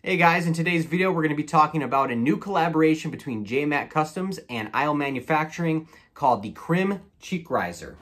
Hey guys, in today's video we're going to be talking about a new collaboration between JMAC Customs and ISLE Manufacturing called the CRIM Cheek Riser.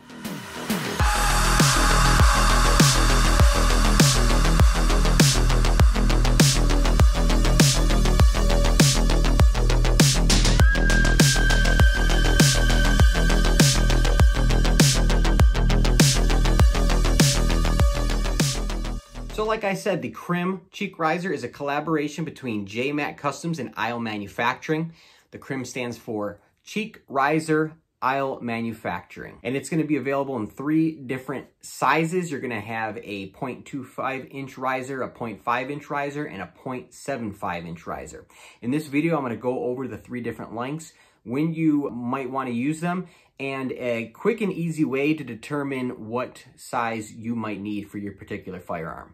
So like I said, the CRIM Cheek Riser is a collaboration between JMAC Customs and ISLE Manufacturing. The CRIM stands for Cheek Riser ISLE Manufacturing. And it's going to be available in 3 different sizes. You're going to have a 0.25 inch riser, a 0.5 inch riser, and a 0.75 inch riser. In this video, I'm going to go over the 3 different lengths, when you might want to use them, and a quick and easy way to determine what size you might need for your particular firearm.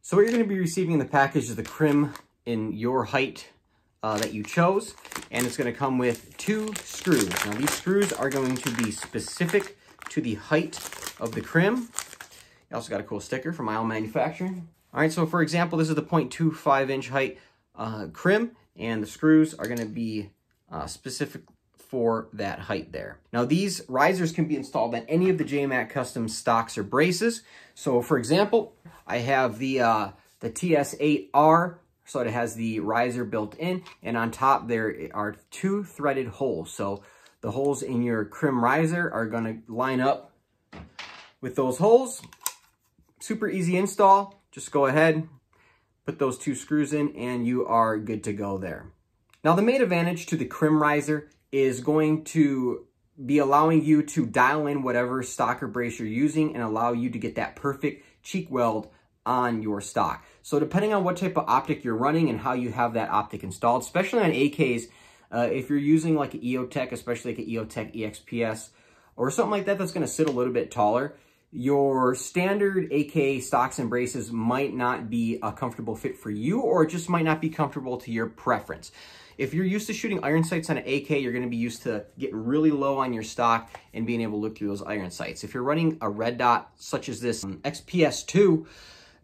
So what you're going to be receiving in the package is the CRIM in your height that you chose, and it's going to come with 2 screws. Now these screws are going to be specific to the height of the CRIM. You also got a cool sticker from ISLE Manufacturing. All right, so for example, this is the 0.25 inch height CRIM, and the screws are going to be specific for that height there. Now these risers can be installed on any of the JMAC Custom stocks or braces. So for example, I have the TS8R, so it has the riser built in, and on top there are 2 threaded holes. So the holes in your CRIM riser are going to line up with those holes. Super easy install. Just go ahead, put those 2 screws in, and you are good to go there. Now the main advantage to the CRIM riser is going to be allowing you to dial in whatever stock or brace you're using and allow you to get that perfect cheek weld on your stock. So depending on what type of optic you're running and how you have that optic installed, especially on AKs, if you're using like an EOTech, especially like an EOTech EXPS or something like that that's going to sit a little bit taller, your standard AK stocks and braces might not be a comfortable fit for you, or it just might not be comfortable to your preference. If you're used to shooting iron sights on an AK, you're going to be used to getting really low on your stock and being able to look through those iron sights. If you're running a red dot, such as this XPS2,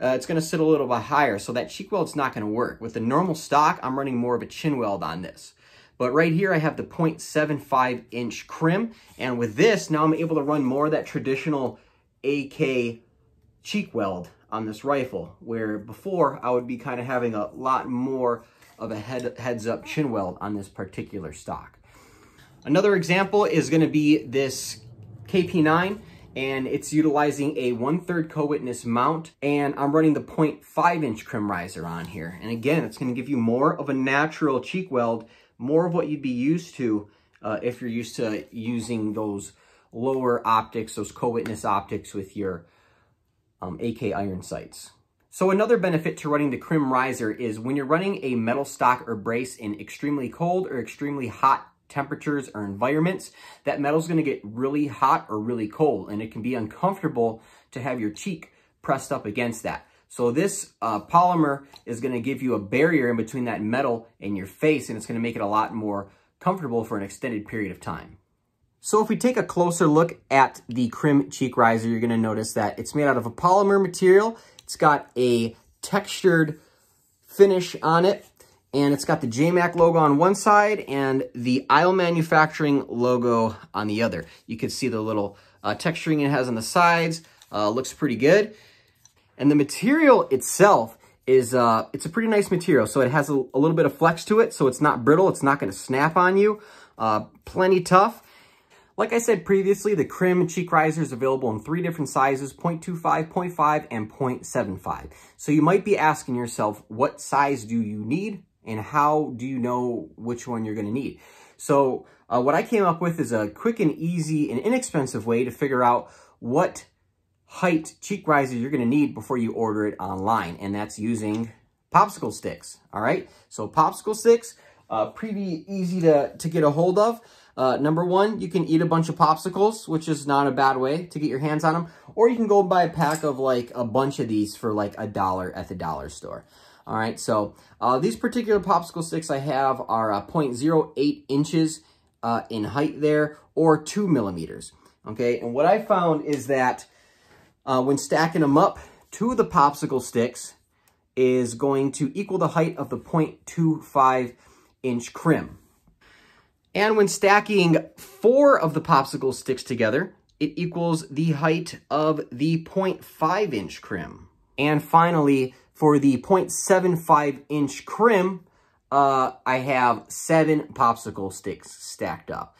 it's going to sit a little bit higher, so that cheek weld's not going to work. With the normal stock, I'm running more of a chin weld on this. But right here, I have the 0.75 inch CRIM, and with this, now I'm able to run more of that traditional AK cheek weld on this rifle, where before I would be kind of having a lot more of a heads up chin weld on this particular stock. Another example is going to be this KP9, and it's utilizing a 1/3 co-witness mount, and I'm running the 0.5 inch CRIM riser on here. And again, it's going to give you more of a natural cheek weld, more of what you'd be used to if you're used to using those lower optics, those co-witness optics with your AK iron sights. So another benefit to running the CRIM riser is when you're running a metal stock or brace in extremely cold or extremely hot temperatures or environments, that metal's going to get really hot or really cold, and it can be uncomfortable to have your cheek pressed up against that. So this polymer is going to give you a barrier in between that metal and your face, and it's going to make it a lot more comfortable for an extended period of time. So if we take a closer look at the CRIM Cheek Riser, you're going to notice that it's made out of a polymer material. It's got a textured finish on it, and it's got the JMAC logo on one side and the ISLE Manufacturing logo on the other. You can see the little texturing it has on the sides. Looks pretty good. And the material itself is, it's a pretty nice material. So it has a little bit of flex to it, so it's not brittle. It's not going to snap on you. Plenty tough. Like I said previously, the CRIM Cheek Riser is available in 3 different sizes, 0.25, 0.5, and 0.75. So you might be asking yourself, what size do you need, and how do you know which one you're going to need? So what I came up with is a quick and easy and inexpensive way to figure out what height cheek riser you're going to need before you order it online, and that's using popsicle sticks. All right, so popsicle sticks, pretty easy to get a hold of. Number 1, you can eat a bunch of popsicles, which is not a bad way to get your hands on them. Or you can go buy a pack of like a bunch of these for like $1 at the dollar store. All right, so these particular popsicle sticks I have are 0.08 inches in height there, or 2 millimeters. Okay, and what I found is that when stacking them up, 2 of the popsicle sticks is going to equal the height of the 0.25 inch crim. And when stacking 4 of the popsicle sticks together, it equals the height of the 0.5 inch crim. And finally, for the 0.75 inch crim, I have 7 popsicle sticks stacked up.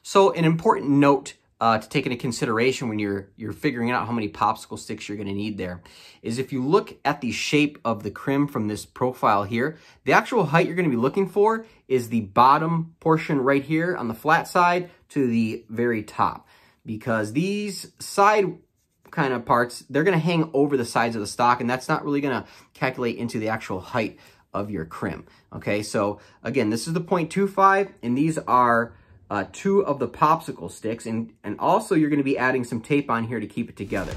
So an important note to take into consideration when you're figuring out how many popsicle sticks you're going to need there is if you look at the shape of the crim from this profile here, the actual height you're going to be looking for is the bottom portion right here on the flat side to the very top, because these side kind of parts, they're going to hang over the sides of the stock, and that's not really going to calculate into the actual height of your crim. Okay, so again, this is the 0.25, and these are 2 of the popsicle sticks, and also you're going to be adding some tape on here to keep it together.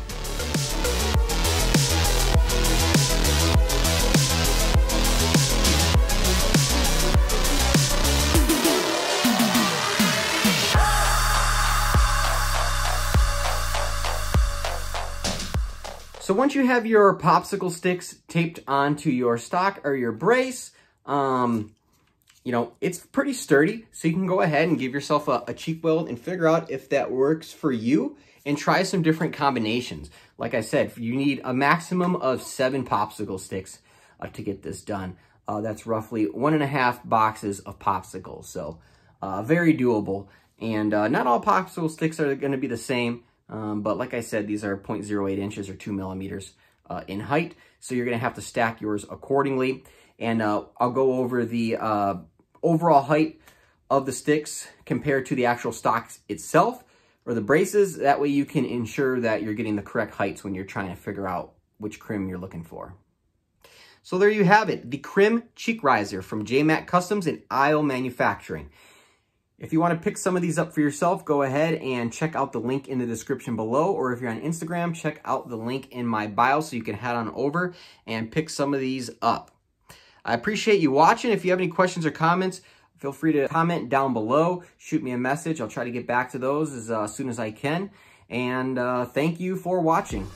So once you have your popsicle sticks taped onto your stock or your brace, you know, it's pretty sturdy, so you can go ahead and give yourself a cheek weld and figure out if that works for you and try some different combinations. Like I said, you need a maximum of 7 popsicle sticks to get this done. That's roughly 1.5 boxes of popsicles, so very doable. And not all popsicle sticks are going to be the same, but like I said, these are 0.08 inches or 2 millimeters in height, so you're going to have to stack yours accordingly. And I'll go over the overall height of the sticks compared to the actual stock itself or the braces. That way you can ensure that you're getting the correct heights when you're trying to figure out which crim you're looking for. So there you have it, the CRIM Cheek Riser from JMAC Customs ISLE Manufacturing. If you want to pick some of these up for yourself, go ahead and check out the link in the description below, or if you're on Instagram, check out the link in my bio so you can head on over and pick some of these up. I appreciate you watching. If you have any questions or comments, feel free to comment down below. Shoot me a message. I'll try to get back to those as soon as I can. And thank you for watching.